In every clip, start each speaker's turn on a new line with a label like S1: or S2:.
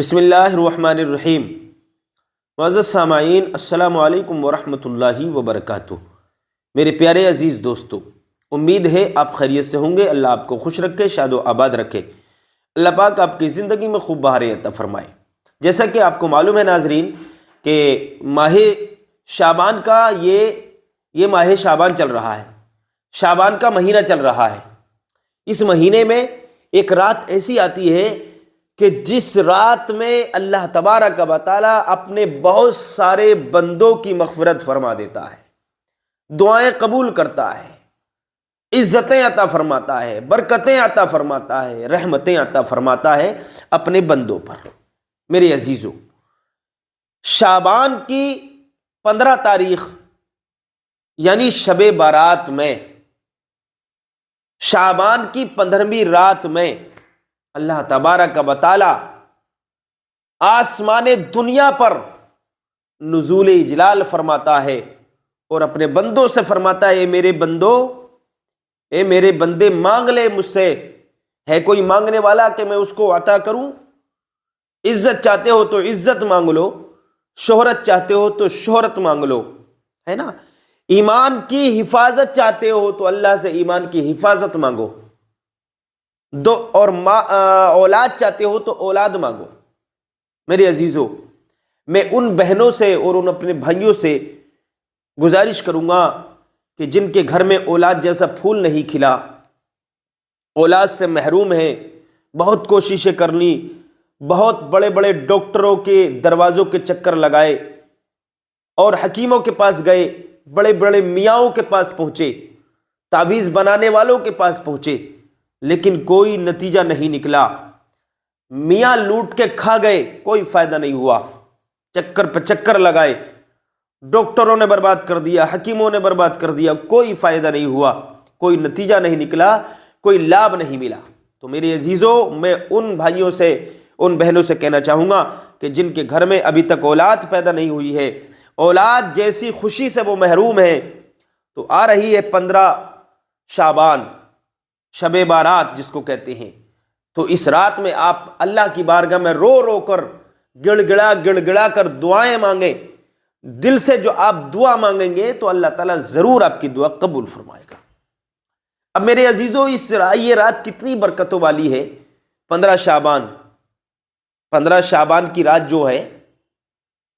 S1: بسم اللہ الرحمن الرحیم۔ معزز سامعین، السلام علیکم ورحمۃ اللہ وبرکاتہ۔ میرے پیارے عزیز دوستو، امید ہے آپ خیریت سے ہوں گے۔ اللہ آپ کو خوش رکھے، شاد و آباد رکھے۔ اللہ پاک آپ کی زندگی میں خوب بہاریں عطا فرمائے۔ جیسا کہ آپ کو معلوم ہے ناظرین کہ ماہ شعبان کا یہ ماہ شعبان چل رہا ہے، شعبان کا مہینہ چل رہا ہے۔ اس مہینے میں ایک رات ایسی آتی ہے کہ جس رات میں اللہ تبارک و تعالی اپنے بہت سارے بندوں کی مغفرت فرما دیتا ہے، دعائیں قبول کرتا ہے، عزتیں عطا فرماتا ہے، برکتیں عطا فرماتا ہے، رحمتیں عطا فرماتا ہے اپنے بندوں پر۔ میرے عزیزو، شعبان کی 15 تاریخ یعنی شب بارات میں، شعبان کی 15ویں رات میں اللہ تبارک و تعالی آسمان دنیا پر نزول اجلال فرماتا ہے اور اپنے بندوں سے فرماتا ہے، اے میرے بندو، اے میرے بندے، مانگ لے مجھ سے۔ ہے کوئی مانگنے والا کہ میں اس کو عطا کروں؟ عزت چاہتے ہو تو عزت مانگ لو، شہرت چاہتے ہو تو شہرت مانگ لو، ہے نا؟ ایمان کی حفاظت چاہتے ہو تو اللہ سے ایمان کی حفاظت مانگو، اور اولاد چاہتے ہو تو اولاد مانگو۔ میرے عزیزو، میں ان بہنوں سے اور ان اپنے بھائیوں سے گزارش کروں گا کہ جن کے گھر میں اولاد جیسا پھول نہیں کھلا، اولاد سے محروم ہیں، بہت کوششیں کرنی، بہت بڑے بڑے ڈاکٹروں کے دروازوں کے چکر لگائے اور حکیموں کے پاس گئے، بڑے بڑے میاں کے پاس پہنچے، تعویذ بنانے والوں کے پاس پہنچے، لیکن کوئی نتیجہ نہیں نکلا۔ میاں لوٹ کے کھا گئے، کوئی فائدہ نہیں ہوا، چکر پہ چکر لگائے، ڈاکٹروں نے برباد کر دیا، حکیموں نے برباد کر دیا، کوئی فائدہ نہیں ہوا، کوئی نتیجہ نہیں نکلا، کوئی لابھ نہیں ملا۔ تو میرے عزیزو، میں ان بھائیوں سے، ان بہنوں سے کہنا چاہوں گا کہ جن کے گھر میں ابھی تک اولاد پیدا نہیں ہوئی ہے، اولاد جیسی خوشی سے وہ محروم ہیں، تو آ رہی ہے 15 شعبان، شب بارات جس کو کہتے ہیں، تو اس رات میں آپ اللہ کی بارگاہ میں رو رو کر، گڑ گڑا کر دعائیں مانگیں۔ دل سے جو آپ دعا مانگیں گے تو اللہ تعالیٰ ضرور آپ کی دعا قبول فرمائے گا۔ اب میرے عزیزو، یہ رات کتنی برکتوں والی ہے۔ 15 شعبان، 15 شعبان کی رات جو ہے،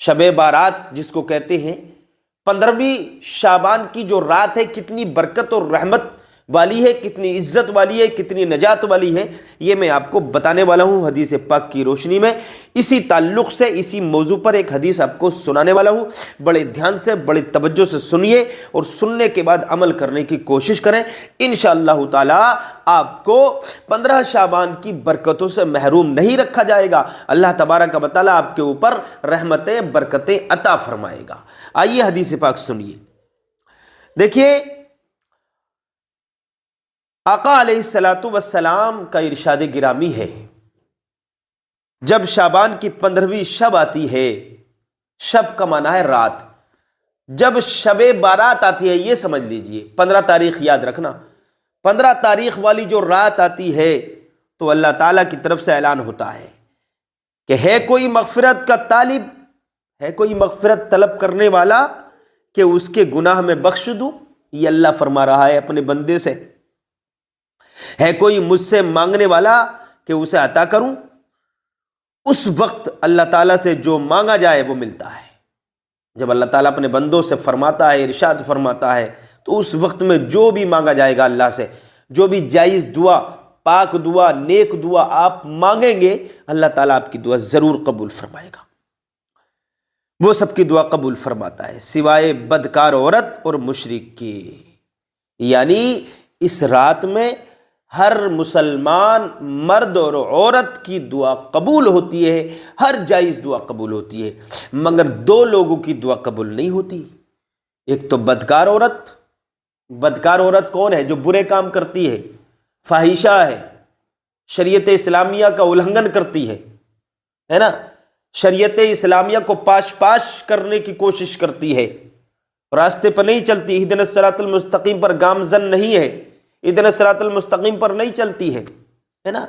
S1: شب بارات جس کو کہتے ہیں، 15ویں شعبان کی جو رات ہے، کتنی برکت اور رحمت والی ہے، کتنی عزت والی ہے، کتنی نجات والی ہے، یہ میں آپ کو بتانے والا ہوں حدیث پاک کی روشنی میں۔ اسی تعلق سے، اسی موضوع پر ایک حدیث آپ کو سنانے والا ہوں۔ بڑے دھیان سے، بڑے توجہ سے سنیے اور سننے کے بعد عمل کرنے کی کوشش کریں۔ انشاءاللہ تعالی آپ کو 15 شعبان کی برکتوں سے محروم نہیں رکھا جائے گا۔ اللہ تبارک و تعالی آپ کے اوپر رحمتیں، برکتیں عطا فرمائے گا۔ آئیے حدیث پاک سنیے۔ دیکھیے، آقا علیہ السلام کا ارشاد گرامی ہے، جب شعبان کی 15ویں شب آتی ہے، شب کا معنی ہے رات، جب شب بارات آتی ہے، یہ سمجھ لیجئے، 15 تاریخ یاد رکھنا، 15 تاریخ والی جو رات آتی ہے تو اللہ تعالیٰ کی طرف سے اعلان ہوتا ہے کہ ہے کوئی مغفرت کا طالب، ہے کوئی مغفرت طلب کرنے والا کہ اس کے گناہ میں بخش دوں؟ یہ اللہ فرما رہا ہے اپنے بندے سے۔ ہے کوئی مجھ سے مانگنے والا کہ اسے عطا کروں؟ اس وقت اللہ تعالیٰ سے جو مانگا جائے وہ ملتا ہے۔ جب اللہ تعالیٰ اپنے بندوں سے فرماتا ہے، ارشاد فرماتا ہے، تو اس وقت میں جو بھی مانگا جائے گا اللہ سے، جو بھی جائز دعا، پاک دعا، نیک دعا آپ مانگیں گے، اللہ تعالیٰ آپ کی دعا ضرور قبول فرمائے گا۔ وہ سب کی دعا قبول فرماتا ہے سوائے بدکار عورت اور مشرک کی۔ یعنی اس رات میں ہر مسلمان مرد اور عورت کی دعا قبول ہوتی ہے، ہر جائز دعا قبول ہوتی ہے، مگر 2 لوگوں کی دعا قبول نہیں ہوتی۔ ایک تو بدکار عورت۔ بدکار عورت کون ہے؟ جو برے کام کرتی ہے، فاحشہ ہے، شریعت اسلامیہ کا النگھن کرتی ہے نا، شریعت اسلامیہ کو پاش کرنے کی کوشش کرتی ہے، راستے پر نہیں چلتی، اہدنا الصراط المستقیم پر گامزن نہیں ہے، اہدنا الصراط المستقیم پر نہیں چلتی ہے نا،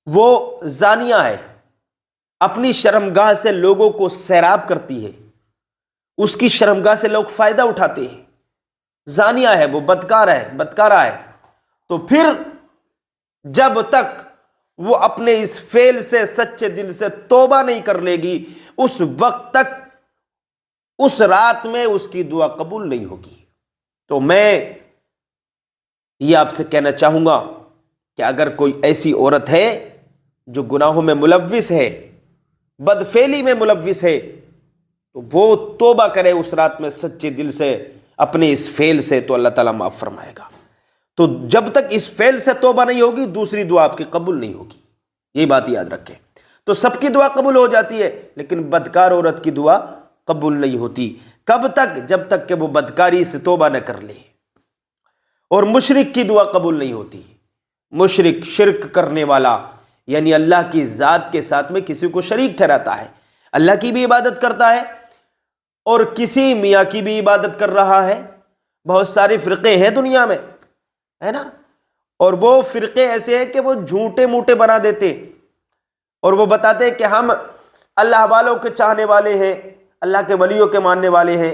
S1: وہ زانیہ ہے، اپنی شرمگاہ سے لوگوں کو سیراب کرتی ہے، اس کی شرمگاہ سے لوگ فائدہ اٹھاتے ہیں، زانیہ ہے وہ، بدکارہ ہے، تو پھر جب تک وہ اپنے اس فعل سے سچے دل سے توبہ نہیں کر لے گی، اس وقت تک اس رات میں اس کی دعا قبول نہیں ہوگی۔ تو میں یہ آپ سے کہنا چاہوں گا کہ اگر کوئی ایسی عورت ہے جو گناہوں میں ملوث ہے، بدفعلی میں ملوث ہے، تو وہ توبہ کرے اس رات میں سچے دل سے اپنے اس فعل سے، تو اللہ تعالیٰ معاف فرمائے گا۔ تو جب تک اس فعل سے توبہ نہیں ہوگی، دوسری دعا آپ کی قبول نہیں ہوگی، یہی بات یاد رکھیں۔ تو سب کی دعا قبول ہو جاتی ہے، لیکن بدکار عورت کی دعا قبول نہیں ہوتی۔ کب تک؟ جب تک کہ وہ بدکاری سے توبہ نہ کر لے۔ اور مشرک کی دعا قبول نہیں ہوتی۔ مشرک، شرک کرنے والا، یعنی اللہ کی ذات کے ساتھ میں کسی کو شریک ٹھہراتا ہے، اللہ کی بھی عبادت کرتا ہے اور کسی میاں کی بھی عبادت کر رہا ہے۔ بہت سارے فرقے ہیں دنیا میں، ہے نا، اور وہ فرقے ایسے ہیں کہ وہ جھوٹے موٹے بنا دیتے اور وہ بتاتے ہیں کہ ہم اللہ والوں کے چاہنے والے ہیں، اللہ کے ولیوں کے ماننے والے ہیں۔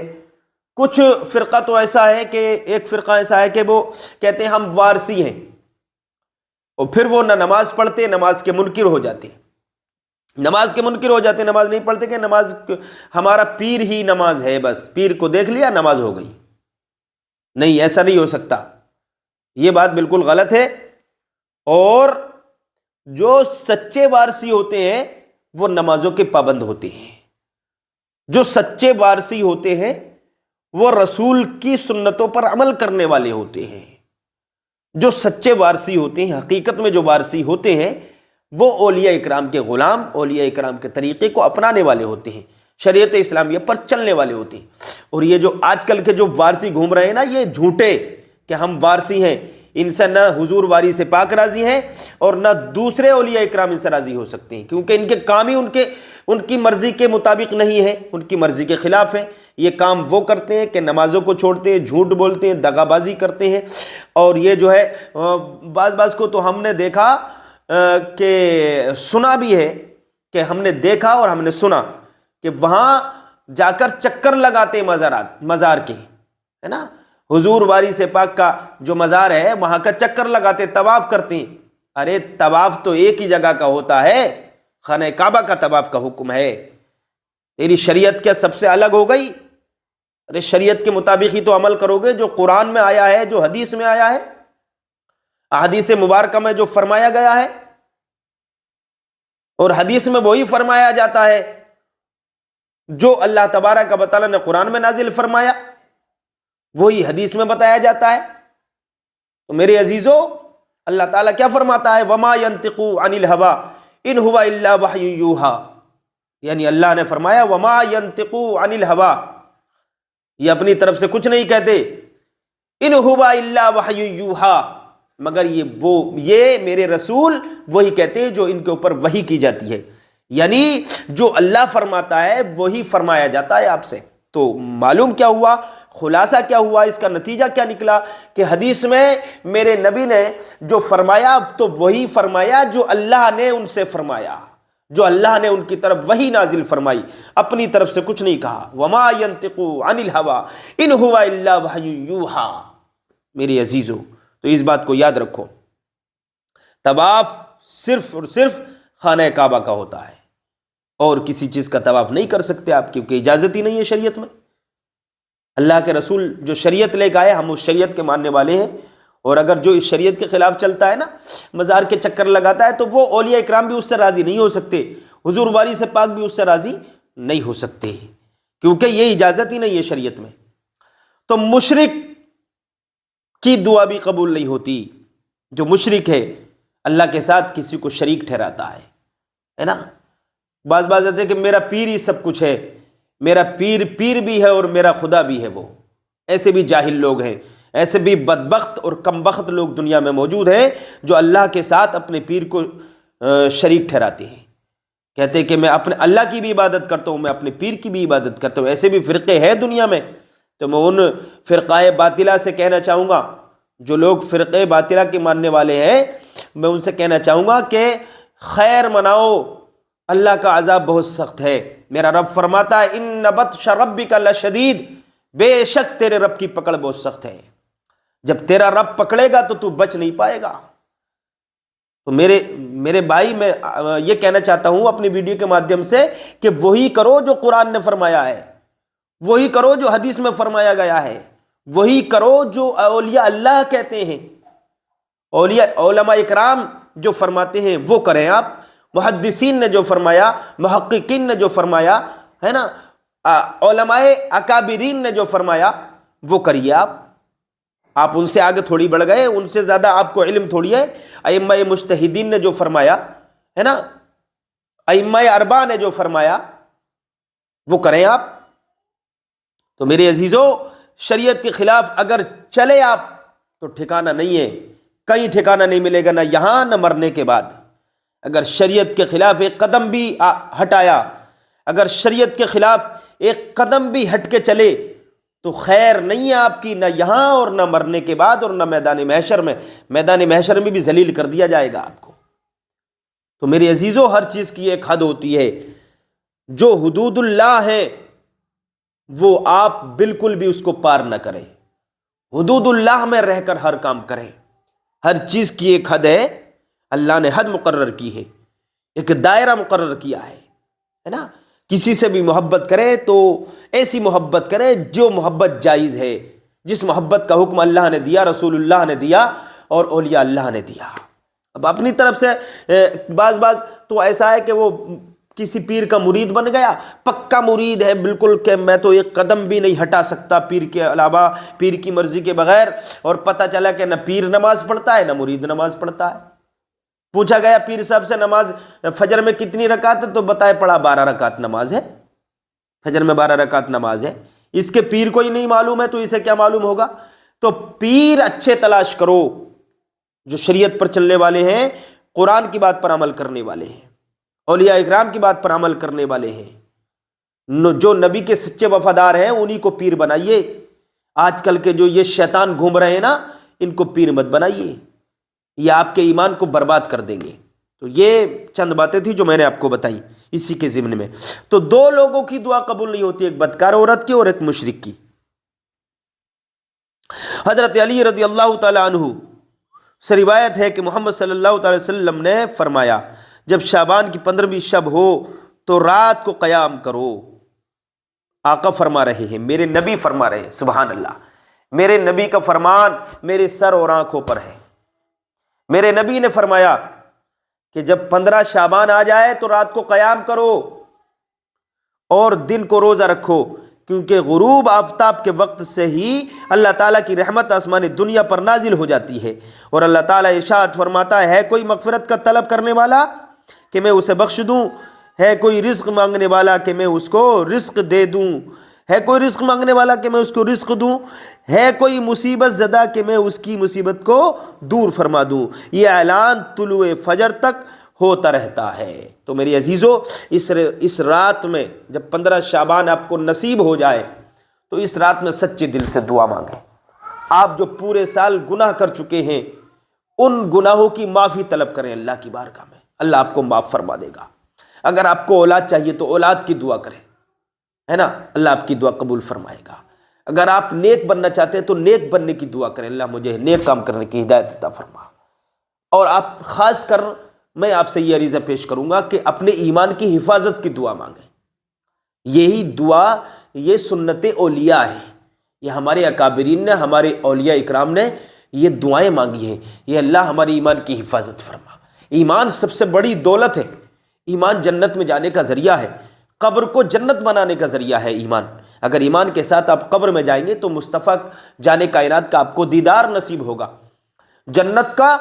S1: کچھ فرقہ تو ایسا ہے کہ ایک فرقہ ایسا ہے کہ وہ کہتے ہیں ہم وارثی ہیں، اور پھر وہ نہ نماز پڑھتے، نماز کے منکر ہو جاتے ہیں، نماز نہیں پڑھتے کہ نماز ہمارا پیر ہی نماز ہے، بس پیر کو دیکھ لیا نماز ہو گئی۔ نہیں، ایسا نہیں ہو سکتا، یہ بات بالکل غلط ہے۔ اور جو سچے وارثی ہوتے ہیں وہ نمازوں کے پابند ہوتے ہیں، جو سچے وارثی ہوتے ہیں وہ رسول کی سنتوں پر عمل کرنے والے ہوتے ہیں۔ جو سچے وارثی ہوتے ہیں، حقیقت میں جو وارثی ہوتے ہیں، وہ اولیاء اکرام کے غلام، اولیاء اکرام کے طریقے کو اپنانے والے ہوتے ہیں، شریعت اسلامیہ پر چلنے والے ہوتے ہیں۔ اور یہ جو آج کل کے جو وارثی گھوم رہے ہیں نا، یہ جھوٹے کہ ہم وارثی ہیں، ان سے نہ حضور باری سے پاک راضی ہیں اور نہ دوسرے اولیاء اکرام ان سے راضی ہو سکتے ہیں، کیونکہ ان کے کام ہی ان کی مرضی کے مطابق نہیں ہے، ان کی مرضی کے خلاف ہے۔ یہ کام وہ کرتے ہیں کہ نمازوں کو چھوڑتے ہیں، جھوٹ بولتے ہیں، دغا بازی کرتے ہیں، اور یہ جو ہے بعض کو تو ہم نے دیکھا کہ سنا بھی ہے کہ ہم نے دیکھا اور ہم نے سنا کہ وہاں جا کر چکر لگاتے مزار کے، ہے نا، حضور باری سے پاک کا جو مزار ہے وہاں کا چکر لگاتے، طواف کرتے ہیں۔ ارے طواف تو ایک ہی جگہ کا ہوتا ہے، خانہ کعبہ کا طواف کا حکم ہے، تیری شریعت کیا سب سے الگ ہو گئی؟ ارے شریعت کے مطابق ہی تو عمل کرو گے، جو قرآن میں آیا ہے، جو حدیث میں آیا ہے، احادیث مبارکہ میں جو فرمایا گیا ہے، اور حدیث میں وہی فرمایا جاتا ہے جو اللہ تبارک و تعالیٰ نے قرآن میں نازل فرمایا، وہی حدیث میں بتایا جاتا ہے۔ تو میرے عزیزو، اللہ تعالیٰ کیا فرماتا ہے؟ وما ينطق عن الهوى ان هو الا وحی یوحى، یعنی اللہ نے فرمایا وما ينطق عن الهوى، یہ اپنی طرف سے کچھ نہیں کہتے، ان هو الا وحی یوحى، مگر یہ میرے رسول وہی کہتے ہیں جو ان کے اوپر وحی کی جاتی ہے، یعنی جو اللہ فرماتا ہے وہی فرمایا جاتا ہے آپ سے۔ تو معلوم کیا ہوا، خلاصہ کیا ہوا، اس کا نتیجہ کیا نکلا کہ حدیث میں میرے نبی نے جو فرمایا تو وہی فرمایا جو اللہ نے ان سے فرمایا، جو اللہ نے ان کی طرف وحی نازل فرمائی، اپنی طرف سے کچھ نہیں کہا۔ وما ينطق عن الهوى ان هو الا وحی یوحى۔ میرے عزیزو، تو اس بات کو یاد رکھو، طواف صرف اور صرف خانہ کعبہ کا ہوتا ہے، اور کسی چیز کا طواف نہیں کر سکتے آپ، کیونکہ اجازت ہی نہیں ہے شریعت میں۔ اللہ کے رسول جو شریعت لے کے آئے، ہم اس شریعت کے ماننے والے ہیں، اور اگر جو اس شریعت کے خلاف چلتا ہے نا، مزار کے چکر لگاتا ہے، تو وہ اولیاء اکرام بھی اس سے راضی نہیں ہو سکتے، حضور باری سے پاک بھی اس سے راضی نہیں ہو سکتے، کیونکہ یہ اجازت ہی نہیں ہے شریعت میں۔ تو مشرک کی دعا بھی قبول نہیں ہوتی، جو مشرک ہے، اللہ کے ساتھ کسی کو شریک ٹھہراتا ہے نا۔ بعض کہتے ہیں کہ میرا پیر ہی سب کچھ ہے، میرا پیر بھی ہے اور میرا خدا بھی ہے۔ وہ ایسے بھی جاہل لوگ ہیں، ایسے بھی بدبخت اور کم بخت لوگ دنیا میں موجود ہیں جو اللہ کے ساتھ اپنے پیر کو شریک ٹھہراتے ہیں، کہتے ہیں کہ میں اپنے اللہ کی بھی عبادت کرتا ہوں، میں اپنے پیر کی بھی عبادت کرتا ہوں۔ ایسے بھی فرقے ہیں دنیا میں۔ تو میں ان فرقہ باطلہ سے کہنا چاہوں گا، جو لوگ فرقہ باطلہ کے ماننے والے ہیں، میں ان سے کہنا چاہوں گا کہ خیر مناؤ، اللہ کا عذاب بہت سخت ہے۔ میرا رب فرماتا ہے ان بطش ربک لشدید، بے شک تیرے رب کی پکڑ بہت سخت ہے۔ جب تیرا رب پکڑے گا تو بچ نہیں پائے گا۔ تو میرے بھائی، میں یہ کہنا چاہتا ہوں اپنی ویڈیو کے مادھیم سے کہ وہی کرو جو قرآن نے فرمایا ہے، وہی کرو جو حدیث میں فرمایا گیا ہے، وہی کرو جو اولیاء اللہ کہتے ہیں، علماء اکرام جو فرماتے ہیں وہ کریں آپ، محدثین نے جو فرمایا، محققین نے جو فرمایا ہے نا، علماء اکابرین نے جو فرمایا وہ کریے آپ ان سے آگے تھوڑی بڑھ گئے، ان سے زیادہ آپ کو علم تھوڑی ہے۔ ائمہ مجتہدین نے جو فرمایا ہے نا، ائمہ اربعہ نے جو فرمایا وہ کریں آپ۔ تو میرے عزیزو، شریعت کے خلاف اگر چلے آپ تو ٹھکانہ نہیں ہے، کہیں ٹھکانہ نہیں ملے گا، نہ یہاں نہ مرنے کے بعد۔ اگر شریعت کے خلاف ایک قدم بھی ہٹایا، اگر شریعت کے خلاف ایک قدم بھی ہٹ کے چلے تو خیر نہیں ہے آپ کی، نہ یہاں اور نہ مرنے کے بعد، اور نہ میدان محشر میں۔ میدان محشر میں بھی ذلیل کر دیا جائے گا آپ کو۔ تو میرے عزیزو، ہر چیز کی ایک حد ہوتی ہے۔ جو حدود اللہ ہے وہ آپ بالکل بھی اس کو پار نہ کریں، حدود اللہ میں رہ کر ہر کام کریں۔ ہر چیز کی ایک حد ہے، اللہ نے حد مقرر کی ہے، ایک دائرہ مقرر کیا ہے نا۔ کسی سے بھی محبت کرے تو ایسی محبت کرے جو محبت جائز ہے، جس محبت کا حکم اللہ نے دیا، رسول اللہ نے دیا اور اولیاء اللہ نے دیا۔ اب اپنی طرف سے بعض تو ایسا ہے کہ وہ کسی پیر کا مرید بن گیا، پکا مرید ہے بالکل، کہ میں تو ایک قدم بھی نہیں ہٹا سکتا پیر کے علاوہ، پیر کی مرضی کے بغیر، اور پتہ چلا کہ نہ پیر نماز پڑھتا ہے نہ مرید نماز پڑھتا ہے۔ پوچھا گیا پیر صاحب سے نماز فجر میں کتنی رکعت ہے، تو بتائے پڑا 12 رکعت نماز ہے، فجر میں 12 رکعت نماز ہے۔ اس کے پیر کو ہی نہیں معلوم ہے تو اسے کیا معلوم ہوگا؟ تو پیر اچھے تلاش کرو جو شریعت پر چلنے والے ہیں، قرآن کی بات پر عمل کرنے والے ہیں، اولیاء اکرام کی بات پر عمل کرنے والے ہیں، جو نبی کے سچے وفادار ہیں انہی کو پیر بنائیے۔ آج کل کے جو یہ شیطان گھوم رہے ہیں نا، ان کو پیر مت بنائیے، یہ آپ کے ایمان کو برباد کر دیں گے۔ تو یہ چند باتیں تھیں جو میں نے آپ کو بتائی اسی کے ضمن میں۔ تو 2 لوگوں کی دعا قبول نہیں ہوتی، ایک بدکار عورت کی اور ایک مشرک کی۔ حضرت علی رضی اللہ تعالی عنہ سے روایت ہے کہ محمد صلی اللہ تعالی وسلم نے فرمایا، جب شعبان کی 15ویں شب ہو تو رات کو قیام کرو۔ آقا فرما رہے ہیں، میرے نبی فرما رہے ہیں، سبحان اللہ، میرے نبی کا فرمان میرے سر اور آنکھوں پر ہے۔ میرے نبی نے فرمایا کہ جب 15 شعبان آ جائے تو رات کو قیام کرو اور دن کو روزہ رکھو، کیونکہ غروب آفتاب کے وقت سے ہی اللہ تعالیٰ کی رحمت آسمانی دنیا پر نازل ہو جاتی ہے، اور اللہ تعالیٰ ارشاد فرماتا ہے کوئی مغفرت کا طلب کرنے والا کہ میں اسے بخش دوں، ہے کوئی رزق مانگنے والا کہ میں اس کو رزق دے دوں، ہے کوئی رزق مانگنے والا کہ میں اس کو رزق دوں، ہے کوئی مصیبت زدہ کہ میں اس کی مصیبت کو دور فرما دوں۔ یہ اعلان طلوع فجر تک ہوتا رہتا ہے۔ تو میری عزیزو، اس رات میں جب 15 شعبان آپ کو نصیب ہو جائے تو اس رات میں سچے دل سے دعا مانگیں۔ آپ جو پورے سال گناہ کر چکے ہیں ان گناہوں کی معافی طلب کریں اللہ کی بارگاہ میں، اللہ آپ کو معاف فرما دے گا۔ اگر آپ کو اولاد چاہیے تو اولاد کی دعا کریں، ہے نا، اللہ آپ کی دعا قبول فرمائے گا۔ اگر آپ نیک بننا چاہتے ہیں تو نیک بننے کی دعا کریں، اللہ مجھے نیک کام کرنے کی ہدایت عطا فرما۔ اور آپ خاص کر میں آپ سے یہ عریضہ پیش کروں گا کہ اپنے ایمان کی حفاظت کی دعا مانگیں۔ یہی دعا، یہ سنت اولیاء ہے، یہ ہمارے اکابرین نے، ہمارے اولیاء اکرام نے یہ دعائیں مانگی ہیں، یہ اللہ ہماری ایمان کی حفاظت فرما۔ ایمان سب سے بڑی دولت ہے، ایمان جنت میں جانے کا ذریعہ ہے، قبر کو جنت بنانے کا ذریعہ ہے ایمان۔ اگر ایمان کے ساتھ آپ قبر میں جائیں گے تو مصطفیٰ جان کائنات کا آپ کو دیدار نصیب ہوگا، جنت کا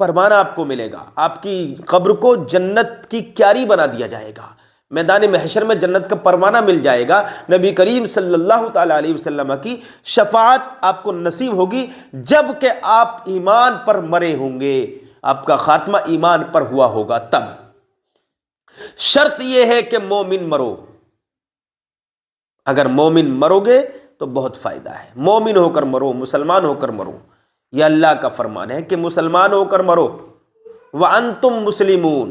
S1: پروانہ آپ کو ملے گا، آپ کی قبر کو جنت کی کیاری بنا دیا جائے گا، میدان محشر میں جنت کا پروانہ مل جائے گا، نبی کریم صلی اللہ تعالی علیہ وسلم کی شفاعت آپ کو نصیب ہوگی جب کہ آپ ایمان پر مرے ہوں گے، آپ کا خاتمہ ایمان پر ہوا ہوگا تب۔ شرط یہ ہے کہ مومن مرو، اگر مومن مرو گے تو بہت فائدہ ہے، مومن ہو کر مرو، مسلمان ہو کر مرو، یہ اللہ کا فرمان ہے کہ مسلمان ہو کر مرو، وَأَنْتُمْ مُسْلِمُونَ۔